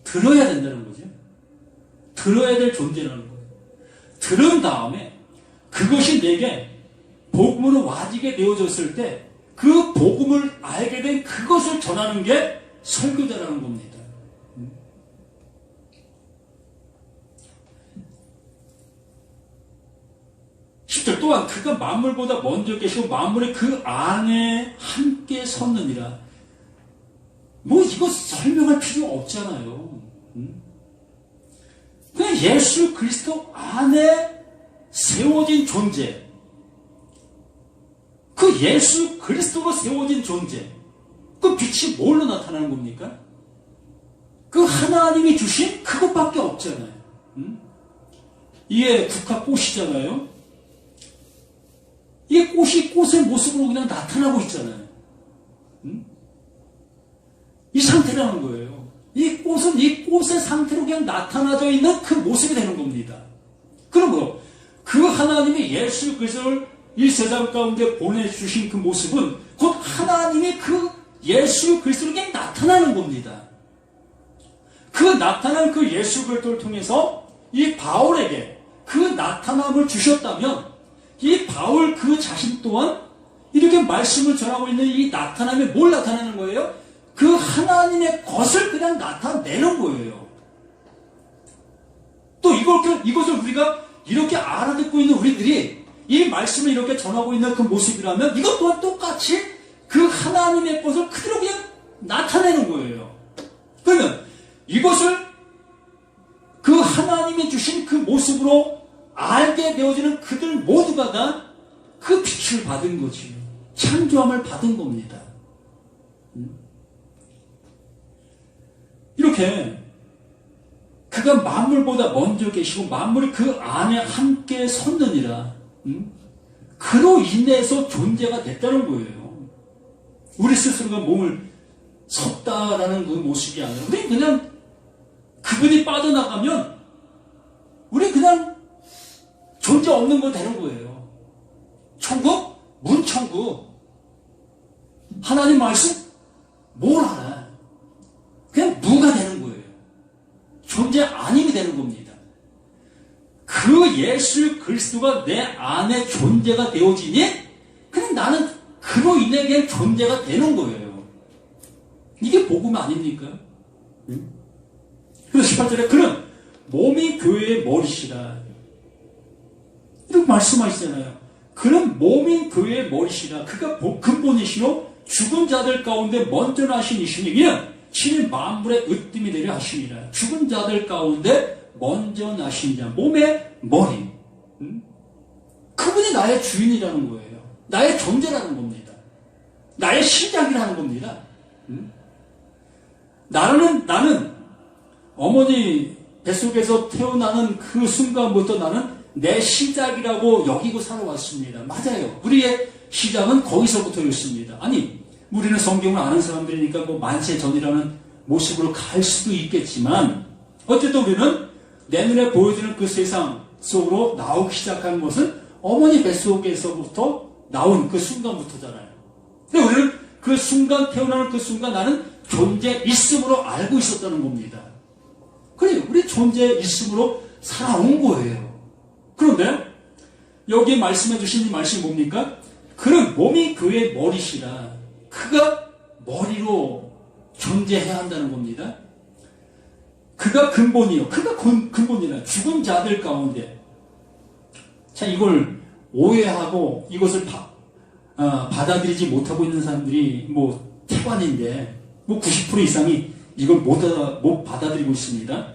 들어야 된다는 거죠. 들어야 될 존재라는 거예요. 들은 다음에 그것이 내게 복음으로 와지게 되어졌을 때 그 복음을 알게 된 그것을 전하는 게 설교자라는 겁니다. 10절 또한 그가 만물보다 먼저 계시고 만물이 그 안에 함께 섰느니라. 뭐 이거 설명할 필요 없잖아요. 그냥 예수 그리스도 안에 세워진 존재, 그 예수 그리스도로 세워진 존재, 그 빛이 뭘로 나타나는 겁니까? 그 하나님이 주신 그것밖에 없잖아요. 이게 국화꽃이잖아요. 이게 꽃이 꽃의 모습으로 그냥 나타나고 있잖아요. 이 상태라는 거예요. 이 꽃은 이 꽃의 상태로 그냥 나타나져 있는 그 모습이 되는 겁니다. 그러므로 그 하나님이 예수 그리스도를 이 세상 가운데 보내주신 그 모습은 곧 하나님의 그 예수 그리스도로 그냥 나타나는 겁니다. 그 나타난 그 예수 그리스도를 통해서 이 바울에게 그 나타남을 주셨다면 이 바울 그 자신 또한 이렇게 말씀을 전하고 있는 이 나타남이 뭘 나타내는 거예요? 그 하나님의 것을 그냥 나타내는 거예요. 또 이것을 우리가 이렇게 알아듣고 있는 우리들이 이 말씀을 이렇게 전하고 있는 그 모습이라면 이것 또한 똑같이 그 하나님의 것을 그대로 그냥 나타내는 거예요. 그러면 이것을 그 하나님이 주신 그 모습으로 알게 되어지는 그들 모두가 다 그 빛을 받은 거지. 창조함을 받은 겁니다. 이렇게 그가 만물보다 먼저 계시고 만물이 그 안에 함께 섰느니라. 그로 인해서 존재가 됐다는 거예요. 우리 스스로가 몸을 섰다라는 그 모습이 아니라 우리 그냥 그분이 빠져나가면 우리 그냥 존재 없는 거 되는 거예요. 천국? 문천국. 하나님 말씀? 뭘 알아? 그냥 무가 되는 거예요. 존재 아님이 되는 겁니다. 그 예수 그리스도가 내 안에 존재가 되어지니 그냥 나는 그로 인해 그냥 존재가 되는 거예요. 이게 복음 아닙니까? 그래서 18절에 그는 몸이 교회의 머리시라. 이렇게 말씀하시잖아요. 그는 몸인 교회의 머리시라. 그가 근본이시요 죽은 자들 가운데 먼저 나신 이시니 이는 친히 만물의 으뜸이 되려 하시니라. 죽은 자들 가운데 먼저 나신 자, 몸의 머리. 그분이 나의 주인이라는 거예요. 나의 존재라는 겁니다. 나의 시작이라는 겁니다. 나는 어머니 뱃속에서 태어나는 그 순간부터 나는 내 시작이라고 여기고 살아왔습니다. 맞아요. 우리의 시작은 거기서부터였습니다. 아니, 우리는 성경을 아는 사람들이니까 뭐 만세 전이라는 모습으로 갈 수도 있겠지만 어쨌든 우리는 내 눈에 보여지는 그 세상 속으로 나오기 시작한 것은 어머니 뱃속에서부터 나온 그 순간부터잖아요. 근데 우리는 그 순간, 태어나는 그 순간 나는 존재 있음으로 알고 있었다는 겁니다. 그래요. 우리 존재 있음으로 살아온 거예요. 그런데 여기 말씀해 주신 이 말씀이 뭡니까? 그는 몸이 교회의 머리시라. 그가 머리로 존재해야 한다는 겁니다. 그가 근본이요. 그가 근본이라. 죽은 자들 가운데. 자, 이걸 오해하고 이것을 받아들이지 못하고 있는 사람들이 뭐 태반인데 뭐 90% 이상이 이걸 못 받아들이고 있습니다.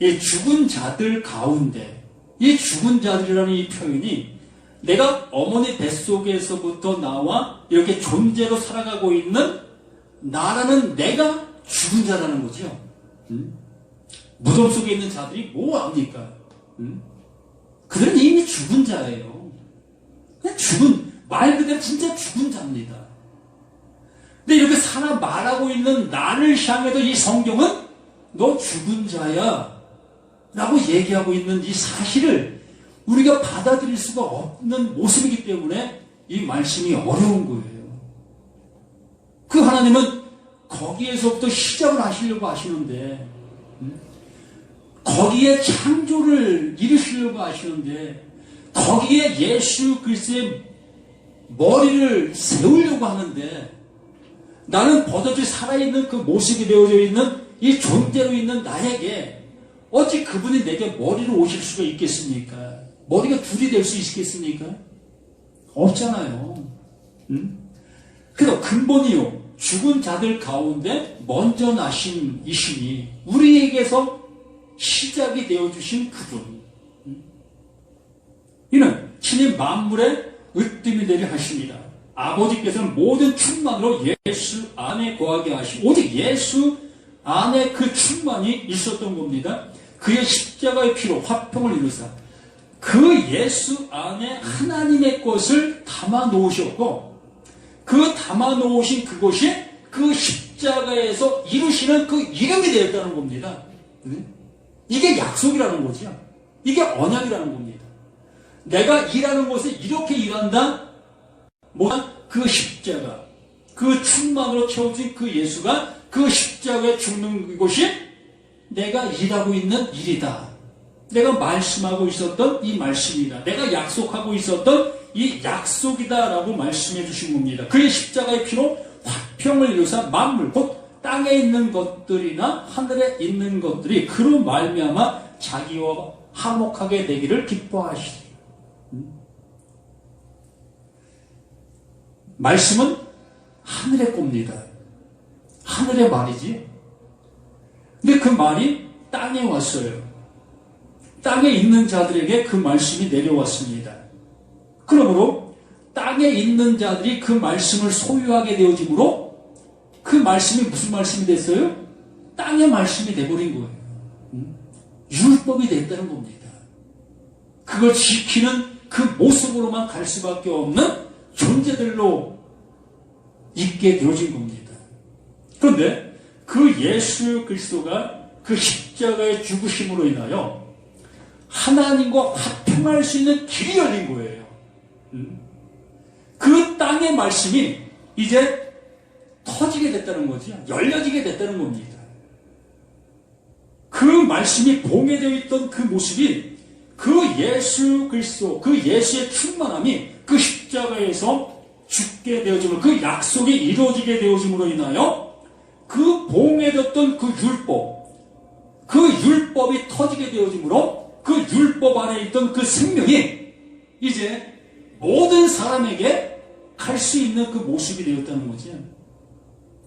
이 죽은 자들 가운데, 이 죽은 자들이라는 이 표현이 내가 어머니 뱃속에서부터 나와 이렇게 존재로 살아가고 있는 나라는 내가 죽은 자라는 거죠. 무덤 속에 있는 자들이 뭐 압니까? 그들은 이미 죽은 자예요. 그냥 말 그대로 진짜 죽은 자입니다. 근데 이렇게 말하고 있는 나를 향해도 이 성경은 너 죽은 자야 라고 얘기하고 있는 이 사실을 우리가 받아들일 수가 없는 모습이기 때문에 이 말씀이 어려운 거예요. 그 하나님은 거기에서부터 시작을 하시려고 하시는데 거기에 창조를 이루시려고 하시는데 거기에 예수 그리스도의 머리를 세우려고 하는데 나는 버젓이 살아있는 그 모습이 되어져 있는 이 존재로 있는 나에게 어찌 그분이 내게 머리로 오실 수가 있겠습니까? 머리가 둘이 될 수 있겠습니까? 없잖아요. 그래서 근본이요, 죽은 자들 가운데 먼저 나신 이신이 우리에게서 시작이 되어주신 그분, 이는 친히 만물의 으뜸이 되려 하십니다. 아버지께서는 모든 충만으로 예수 안에 거하게 하시고, 오직 예수 안에 그 충만이 있었던 겁니다. 그의 십자가의 피로 화평을 이루사 그 예수 안에 하나님의 것을 담아 놓으셨고, 그 담아 놓으신 그것이 그 십자가에서 이루시는 그 이름이 되었다는 겁니다. 이게 약속이라는 거죠. 이게 언약이라는 겁니다. 내가 일하는 곳에 이렇게 일한다. 뭐냐? 그 십자가, 그 충만으로 채워진 그 예수가 그 십자가에 죽는 것이 내가 일하고 있는 일이다. 내가 말씀하고 있었던 이 말씀이다. 내가 약속하고 있었던 이 약속이다라고 말씀해 주신 겁니다. 그의 십자가의 피로 화평을 이루사 만물, 곧 땅에 있는 것들이나 하늘에 있는 것들이 그로 말미암아 자기와 화목하게 되기를 기뻐하시리. 말씀은 하늘의 겁니다. 하늘의 말이지. 근데 그 말이 땅에 왔어요. 땅에 있는 자들에게 그 말씀이 내려왔습니다. 그러므로 땅에 있는 자들이 그 말씀을 소유하게 되어지므로 그 말씀이 무슨 말씀이 됐어요? 땅의 말씀이 돼버린 거예요. 율법이 됐다는 겁니다. 그걸 지키는 그 모습으로만 갈 수밖에 없는 존재들로 있게 되어진 겁니다. 그런데 그 예수 그리스도가 그 십자가의 죽으심으로 인하여 하나님과 화평할 수 있는 길이 열린 거예요. 그 땅의 말씀이 이제 터지게 됐다는 거죠. 열려지게 됐다는 겁니다. 그 말씀이 봉해되어 있던 그 모습이 그 예수 그리스도, 그 예수의 충만함이 그 십자가에서 죽게 되어짐으로, 그 약속이 이루어지게 되어짐으로 인하여 그 봉해졌던 그 율법이 터지게 되어짐으로 그 율법 안에 있던 그 생명이 이제 모든 사람에게 갈 수 있는 그 모습이 되었다는 거죠.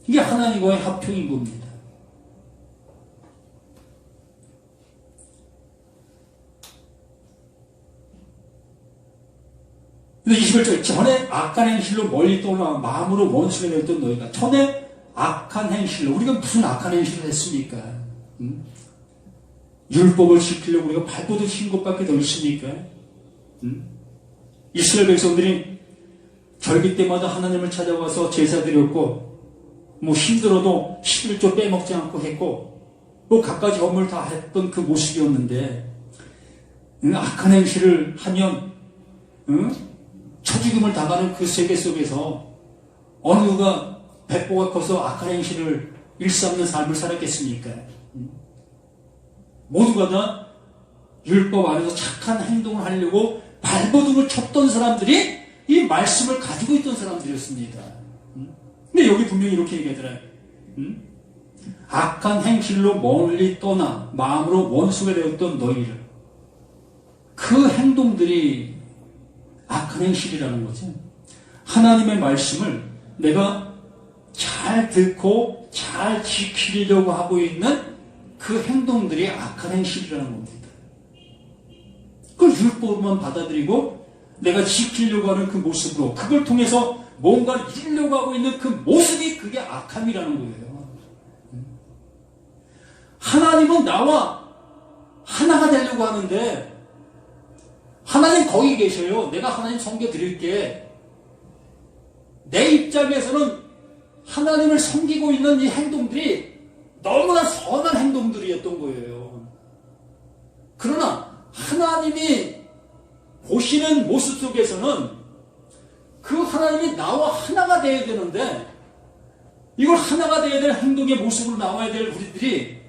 이게 하나님과의 화평인 겁니다. 근데 21절, 전에 악한 행실로 멀리 떠나 마음으로 원수가 되었던 너희가, 전에 악한 행실로, 우리가 무슨 악한 행실을 했습니까? 율법을 지키려고 우리가 발버둥 친 것밖에 더 있습니까? 이스라엘 백성들이 절기 때마다 하나님을 찾아와서 제사 드렸고, 뭐 힘들어도 11조 빼먹지 않고 했고, 뭐 갖가지 업무를 다 했던 그 모습이었는데, 악한 행실을 하면 처죽음을 당하는 그 세계 속에서 어느 누가 배포가 커서 악한 행실을 일삼는 삶을 살았겠습니까? 모두가 다 율법 안에서 착한 행동을 하려고 발버둥을 쳤던 사람들이 이 말씀을 가지고 있던 사람들이었습니다. 근데 여기 분명히 이렇게 얘기하더라고요. 악한 행실로 멀리 떠나 마음으로 원수가 되었던 너희를. 그 행동들이 악한 행실이라는 거죠. 하나님의 말씀을 내가 잘 듣고 잘 지키려고 하고 있는 그 행동들이 악한 행실이라는 겁니다. 그걸 율법으로만 받아들이고 내가 지키려고 하는 그 모습으로, 그걸 통해서 뭔가를 이루려고 하고 있는 그 모습이, 그게 악함이라는 거예요. 하나님은 나와 하나가 되려고 하는데, 하나님 거기 계셔요. 내가 하나님 섬겨드릴게. 내 입장에서는 하나님을 섬기고 있는 이 행동들이 너무나 선한 행동들이었던 거예요. 그러나 하나님이 보시는 모습 속에서는 그 하나님이 나와 하나가 되어야 되는데, 이걸 하나가 되어야 될 행동의 모습으로 나와야 될 우리들이,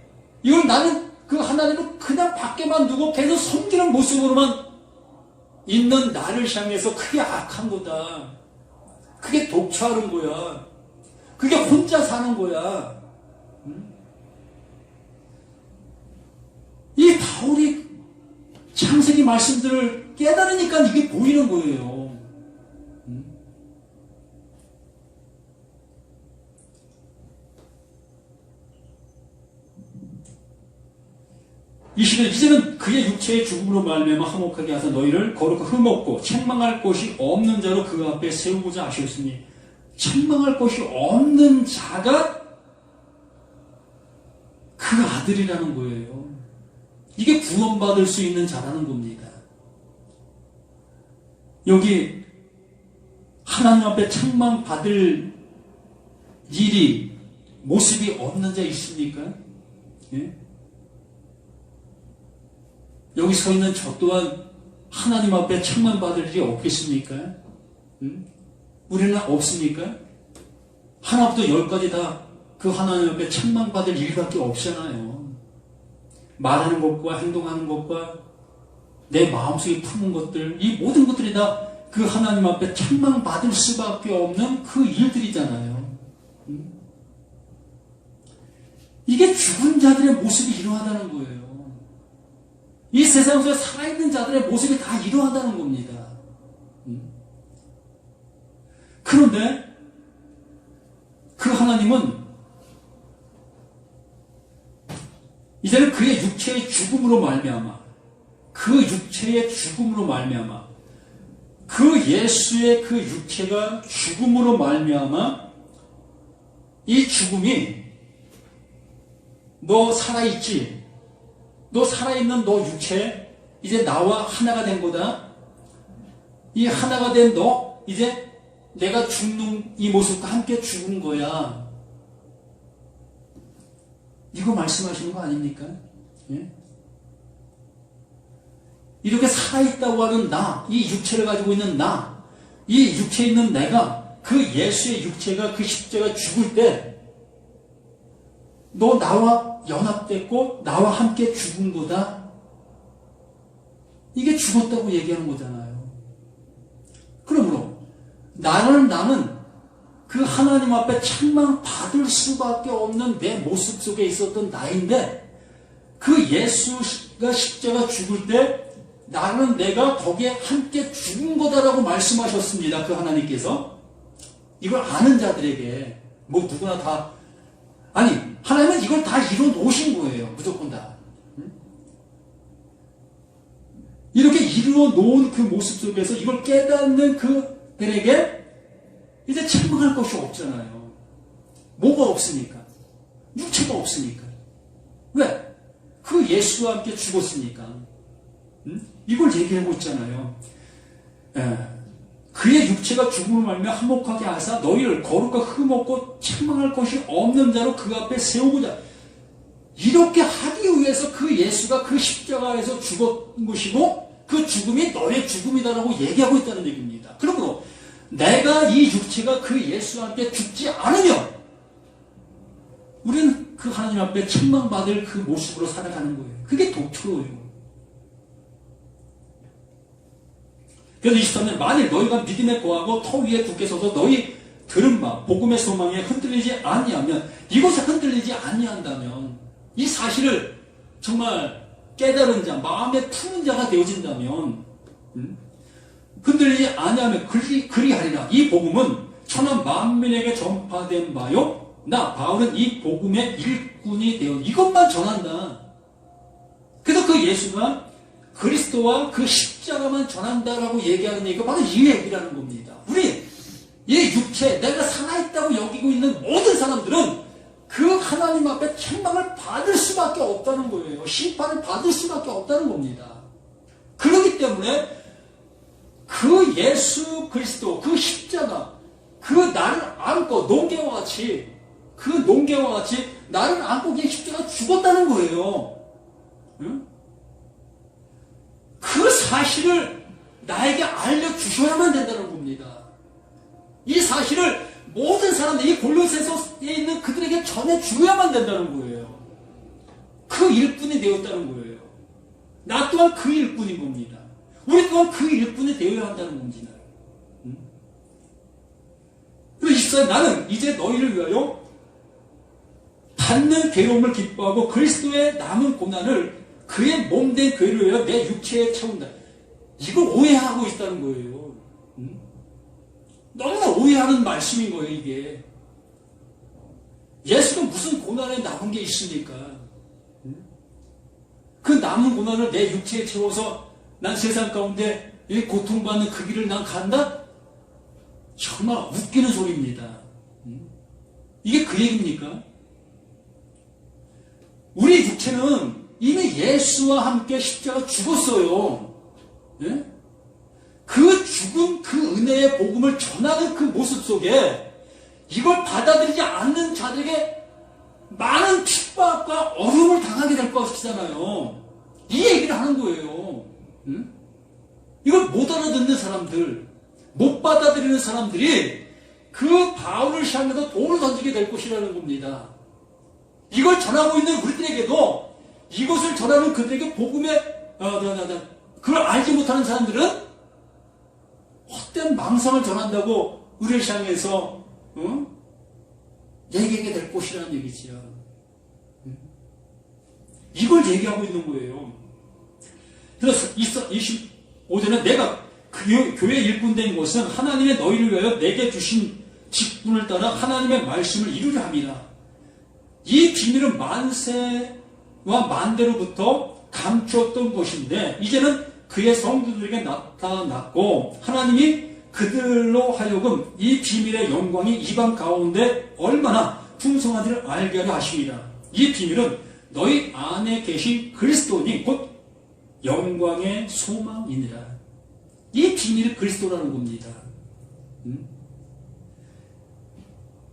이걸 나는 그 하나님을 그냥 밖에만 두고 계속 섬기는 모습으로만 있는 나를 향해서, 그게 악한 거다. 그게 독처하는 거야. 그게 혼자 사는 거야. 이 바울이 창세기 말씀들을 깨달으니까 이게 보이는 거예요. 이제는 그의 육체의 죽음으로 말미암아 화목하게 하사 너희를 거룩하고 흠없고 책망할 것이 없는 자로 그 앞에 세우고자 하셨으니, 책망할 것이 없는 자가 그 아들이라는 거예요. 이게 구원받을 수 있는 자라는 겁니다. 여기 하나님 앞에 책망받을 일이, 모습이 없는 자 있습니까? 예? 여기 서 있는 저 또한 하나님 앞에 책망받을 일이 없겠습니까? 우리는 없습니까? 하나부터 열까지 다 그 하나님 앞에 책망받을 일밖에 없잖아요. 말하는 것과 행동하는 것과 내 마음속에 품은 것들, 이 모든 것들이 다 그 하나님 앞에 책망받을 수밖에 없는 그 일들이잖아요. 이게 죽은 자들의 모습이 이러하다는 거예요. 이 세상에서 살아있는 자들의 모습이 다 이러하다는 겁니다. 그런데 그 하나님은 이제는 그의 육체의 죽음으로 말미암아, 그 육체의 죽음으로 말미암아, 그 예수의 그 육체가 죽음으로 말미암아, 이 죽음이 너 살아있지? 너 살아있는 너 육체, 이제 나와 하나가 된 거다. 이 하나가 된 너, 이제 내가 죽는 이 모습과 함께 죽은 거야. 이거 말씀하시는 거 아닙니까? 예? 이렇게 살아있다고 하는 나, 이 육체를 가지고 있는 나, 이 육체에 있는 내가, 그 예수의 육체가 그 십자가 죽을 때, 너 나와 연합됐고 나와 함께 죽은 거다. 이게 죽었다고 얘기하는 거잖아요. 그러므로 나는 그 하나님 앞에 책망받을 수밖에 없는 내 모습 속에 있었던 나인데, 그 예수가 십자가 죽을 때 나는 내가 거기에 함께 죽은 거다라고 말씀하셨습니다. 그 하나님께서. 이걸 아는 자들에게 뭐 누구나 다, 아니 하나님은 이걸 다 이뤄 놓으신 거예요. 무조건 다. 이렇게 이루어 놓은 그 모습 속에서 이걸 깨닫는 그들에게 이제 책망할 것이 없잖아요. 뭐가 없으니까? 육체가 없으니까. 왜? 그 예수와 함께 죽었으니까. 이걸 얘기하고 있잖아요. 예. 그의 육체가 죽음을 말미암아 화목하게 하사 너희를 거룩과 흠없고 책망할 것이 없는 자로 그 앞에 세우고자. 이렇게 하기 위해서 그 예수가 그 십자가에서 죽은 것이고, 그 죽음이 너의 죽음이다라고 얘기하고 있다는 얘기입니다. 그러므로 내가 이 육체가 그 예수와 함께 죽지 않으면 우리는 그 하나님 앞에 책망받을 그 모습으로 살아가는 거예요. 그게 도토로예요. 그래서 23년, 만일 너희가 믿음에 거하고 터 위에 굳게 서서 너희 들은 바 복음의 소망에 흔들리지 아니하면, 이것에 흔들리지 아니한다면, 이 사실을 정말 깨달은 자, 마음에 푸는 자가 되어진다면, 흔들리지 아니하면 그리하리라. 이 복음은 천하 만민에게 전파된 바요, 나 바울은 이 복음의 일꾼이 되어 이것만 전한다. 그래서 그 예수가 그리스도와 그 십자가만 전한다라고 얘기하는 얘기가 바로 이 얘기라는 겁니다. 우리 이 육체, 내가 살아있다고 여기고 있는 모든 사람들은 그 하나님 앞에 책망을 받을 수밖에 없다는 거예요. 심판을 받을 수밖에 없다는 겁니다. 그렇기 때문에 그 예수 그리스도, 그 십자가, 그 나를 안고 농개와 같이, 그 농개와 같이 나를 안고 그냥 십자가 죽었다는 거예요. 응? 그 사실을 나에게 알려주셔야만 된다는 겁니다. 이 사실을 모든 사람들, 이 골로새서에 있는 그들에게 전해주어야만 된다는 거예요. 그 일꾼이 되었다는 거예요. 나 또한 그 일꾼인 겁니다. 우리 또한 그 일꾼이 되어야 한다는 겁니다. 그래서 24절, 나는 이제 너희를 위하여 받는 괴로움을 기뻐하고 그리스도의 남은 고난을 그의 몸된 괴로워야 내 육체에 채운다. 이걸 오해하고 있다는 거예요. 너무나 오해하는 말씀인 거예요, 이게. 예수가 무슨 고난에 남은 게 있습니까? 그 남은 고난을 내 육체에 채워서 난 세상 가운데 고통받는 그 길을 난 간다? 정말 웃기는 소리입니다. 이게 그 얘기입니까? 우리 육체는 이미 예수와 함께 십자가 죽었어요. 예? 그 죽음, 그 은혜의 복음을 전하는 그 모습 속에 이걸 받아들이지 않는 자들에게 많은 핍박과 어려움을 당하게 될 것이잖아요. 이 얘기를 하는 거예요. 응? 이걸 못 알아듣는 사람들, 못 받아들이는 사람들이 그 바울을 향해서 돌을 던지게 될 것이라는 겁니다. 이걸 전하고 있는 우리들에게도 이것을 전하는 그들에게 복음의 그걸 알지 못하는 사람들은 헛된 망상을 전한다고 우리를 향해서 얘기하게 될 것이라는 얘기지요. 이걸 얘기하고 있는 거예요. 그래서 25절에 내가 교회 일꾼된 것은 하나님의 너희를 위하여 내게 주신 직분을 따라 하나님의 말씀을 이루려 함이라. 이 비밀은 만세와 만대로부터 감추었던 것인데 이제는 그의 성도들에게 나타났고 하나님이 그들로 하여금 이 비밀의 영광이 이방 가운데 얼마나 풍성한지를 알게 하려 하십니다. 이 비밀은 너희 안에 계신 그리스도니 곧 영광의 소망이니라. 이 비밀이 그리스도라는 겁니다.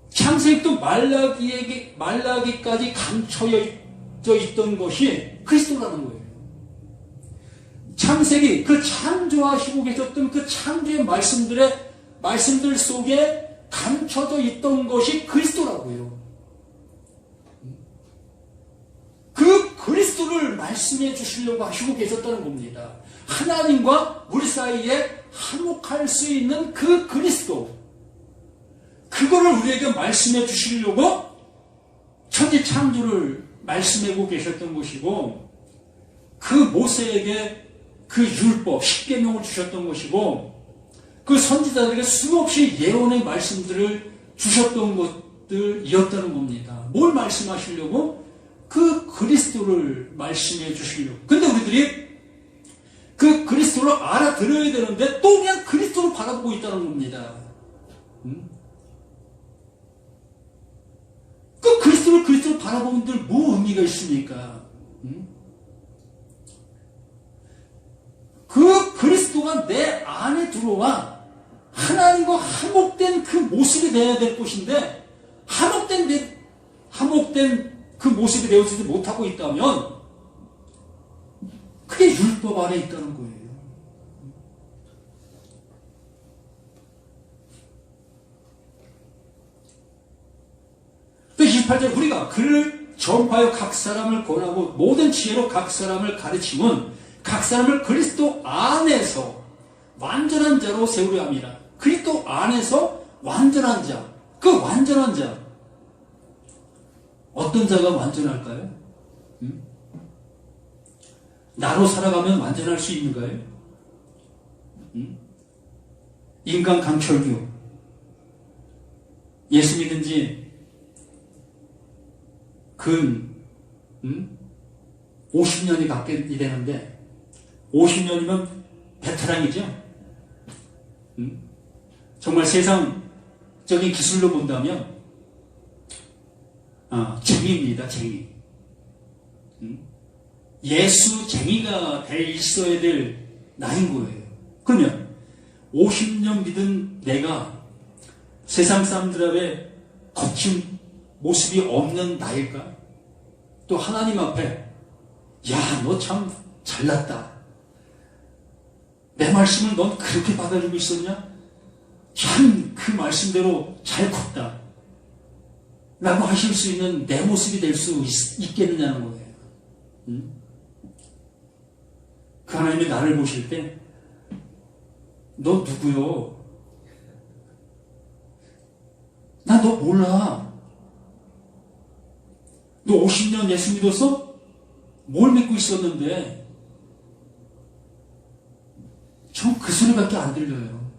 창세기부터 말라기까지 감춰져 있던 것이 그리스도라는 거예요. 창세기, 그 창조하시고 계셨던 그 창조의 말씀들 속에 감춰져 있던 것이 그리스도라고요. 그 그리스도를 말씀해 주시려고 하시고 계셨다는 겁니다. 하나님과 우리 사이에 화목할 수 있는 그 그리스도, 그거를 우리에게 말씀해 주시려고 천지 창조를 말씀하고 계셨던 것이고, 그 모세에게 그 율법, 십계명을 주셨던 것이고, 그 선지자들에게 수없이 예언의 말씀들을 주셨던 것들이었다는 겁니다. 뭘 말씀하시려고? 그 그리스도를 말씀해 주시려고. 근데 우리들이 그 그리스도를 알아들어야 되는데 또 그냥 그리스도를 바라보고 있다는 겁니다. 그 그리스도를 바라보는 데 뭐 의미가 있습니까? 그 그리스도가 내 안에 들어와 하나님과 화목된 그 모습이 되어야 될 것인데 화목된 그 모습이 되어지지 못하고 있다면 그게 율법 안에 있다는 거예요. 또 28절 우리가 그를 전파하여 각 사람을 권하고 모든 지혜로 각 사람을 가르치면 각 사람을 그리스도 안에서 완전한 자로 세우려 합니다. 그리스도 안에서 완전한 자. 그 완전한 자. 어떤 자가 완전할까요? 나로 살아가면 완전할 수 있는가요? 인간 강철규. 예수 믿은 지 근 50년이 가까이 되는데 50년이면 베테랑이죠. 정말 세상적인 기술로 본다면 쟁이입니다. 쟁이. 예수쟁이가 돼 있어야 될 나인 거예요. 그러면 50년 믿은 내가 세상 사람들 앞에 거친 모습이 없는 나일까? 또 하나님 앞에 야, 너 참 잘났다. 내 말씀을 넌 그렇게 받아들이고 있었냐? 참 그 말씀대로 잘 컸다. 라고 하실 수 있는 내 모습이 될 수 있겠느냐는 거예요. 그 하나님이 나를 보실 때 너 누구요? 나 너 몰라. 너 50년 예수 믿었어? 뭘 믿고 있었는데 전 그 소리밖에 안 들려요.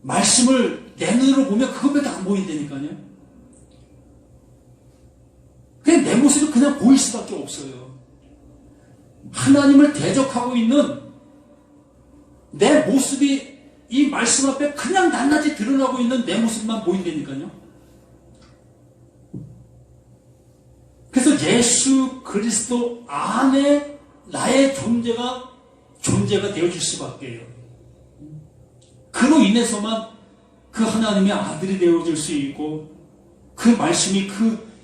말씀을 내 눈으로 보면 그것밖에 안 보인다니까요. 그냥 내 모습이 그냥 보일 수밖에 없어요. 하나님을 대적하고 있는 내 모습이 이 말씀 앞에 그냥 낱낱이 드러나고 있는 내 모습만 보인다니까요. 그래서 예수 그리스도 안에 나의 존재가 되어질 수밖에요. 그로 인해서만 그 하나님의 아들이 되어질 수 있고 그 말씀이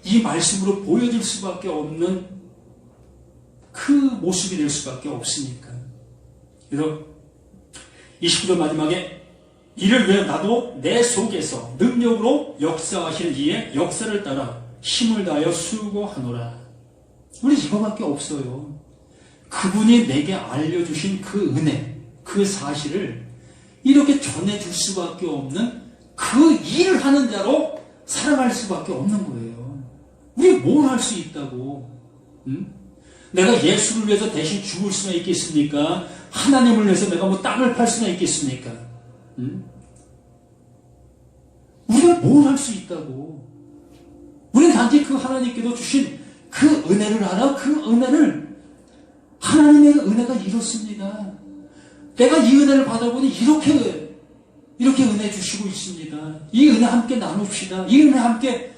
이 말씀으로 보여질 수밖에 없는 그 모습이 될 수밖에 없으니까. 그래서 29절 마지막에 이를 위해 나도 내 속에서 능력으로 역사하시는 이의 역사를 따라 힘을 다하여 수고하노라. 우리 이거밖에 없어요. 그분이 내게 알려주신 그 은혜, 그 사실을 이렇게 전해줄 수밖에 없는 그 일을 하는 자로 살아갈 수밖에 없는 거예요. 우리 뭘 할 수 있다고? 응? 내가 예수를 위해서 대신 죽을 수나 있겠습니까? 하나님을 위해서 내가 뭐 땅을 팔 수나 있겠습니까? 응? 우리가 뭘 할 수 있다고? 우리는 단지 그 하나님께서 주신 그 은혜를 알아. 그 은혜를 하나님의 은혜가 이렇습니다. 내가 이 은혜를 받아보니 이렇게 은혜 주시고 있습니다. 이 은혜 함께 나눕시다. 이 은혜 함께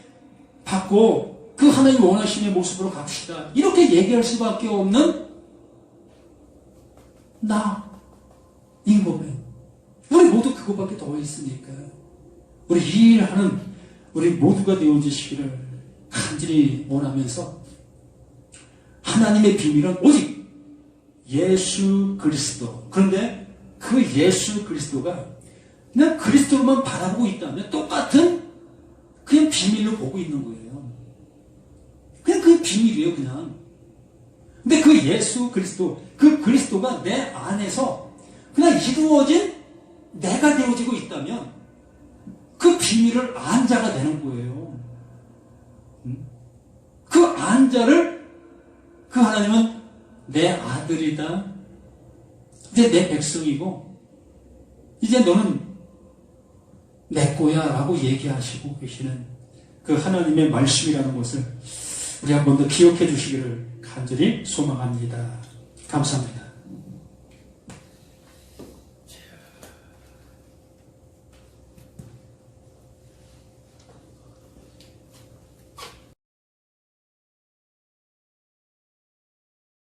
받고 그 하나님 원하시는 모습으로 갑시다. 이렇게 얘기할 수밖에 없는 나인 거예요. 우리 모두 그것밖에 더 있으니까 우리 이 일하는 우리 모두가 되어지시기를 간절히 원하면서 하나님의 비밀은 오직 예수 그리스도. 그런데 그 예수 그리스도가 그냥 그리스도로만 바라보고 있다면 똑같은 그냥 비밀로 보고 있는 거예요. 그냥 그게 비밀이에요, 그냥. 근데 그 예수 그리스도, 그 그리스도가 내 안에서 그냥 이루어진 내가 되어지고 있다면 그 비밀을 안 자가 되는 거예요. 그 안 자를 그 하나님은 내 아들이다. 이제 내 백성이고 이제 너는 내 거야 라고 얘기하시고 계시는 그 하나님의 말씀이라는 것을 우리 한 번 더 기억해 주시기를 간절히 소망합니다. 감사합니다.